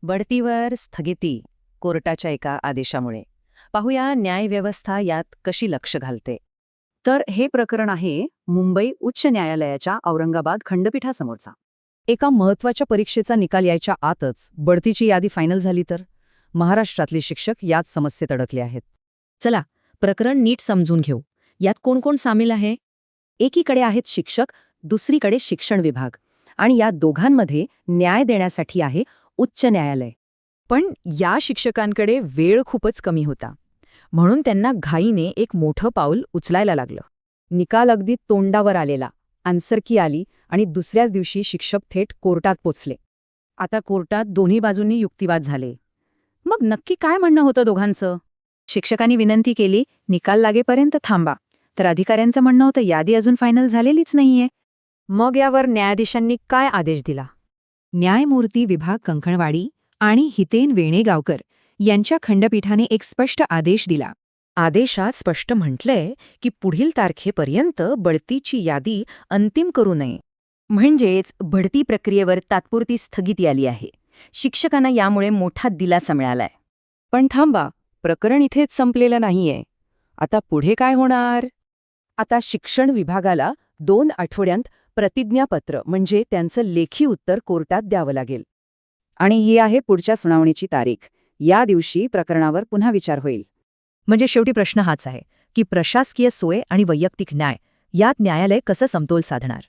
बढतीवर स्थगिती कोर्टाच्या एका आदेशामुळे. पाहूया न्यायव्यवस्था यात कशी लक्ष घालते. तर हे प्रकरण आहे मुंबई उच्च न्यायालयाच्या औरंगाबाद खंडपीठासमोरचा. एका महत्त्वाच्या परीक्षेचा निकाल यायच्या आतच बढतीची यादी फायनल झाली तर महाराष्ट्रातले शिक्षक यात समस्येत अडकले आहेत. चला प्रकरण नीट समजून घेऊ. यात कोण कोण सामील आहे? एकीकडे आहेत शिक्षक, दुसरीकडे शिक्षण विभाग, आणि या दोघांमध्ये न्याय देण्यासाठी आहे उच्च न्यायालय. पण या शिक्षकांकडे वेळ खूपच कमी होता, म्हणून त्यांना घाईने एक मोठं पाऊल उचलायला लागलं. निकाल अगदी तोंडावर आलेला, आन्सरकी आली आणि दुसऱ्याच दिवशी शिक्षक थेट कोर्टात पोचले. आता कोर्टात दोन्ही बाजूंनी युक्तिवाद झाले. मग नक्की काय म्हणणं होतं दोघांचं? शिक्षकांनी विनंती केली, निकाल लागेपर्यंत थांबा. तर अधिकाऱ्यांचं म्हणणं होतं, यादी अजून फायनल झालेलीच नाहीये. मग यावर न्यायाधीशांनी काय आदेश दिला? न्यायमूर्ती विभाग कंकणवाडी आणि हितेन वेणेगावकर यांच्या खंडपीठाने एक स्पष्ट आदेश दिला. आदेशात स्पष्ट म्हटलंय की पुढील तारखेपर्यंत बढतीची यादी अंतिम करू नये. म्हणजेच बढती प्रक्रियेवर तात्पुरती स्थगिती आली आहे. शिक्षकांना यामुळे मोठा दिलासा मिळालाय. पण थांबा, प्रकरण इथेच संपलेलं नाहीये. आता पुढे काय होणार? आता शिक्षण विभागाला 2 आठवड्यांत प्रतिज्ञापत्र म्हणजे त्यांचं लेखी उत्तर कोर्टात द्यावं लागेल. आणि ही आहे पुढच्या सुनावणीची तारीख. या दिवशी प्रकरणावर पुन्हा विचार होईल. म्हणजे शेवटी प्रश्न हाच आहे की प्रशासकीय सोय आणि वैयक्तिक न्याय यात न्यायालय कसं समतोल साधणार.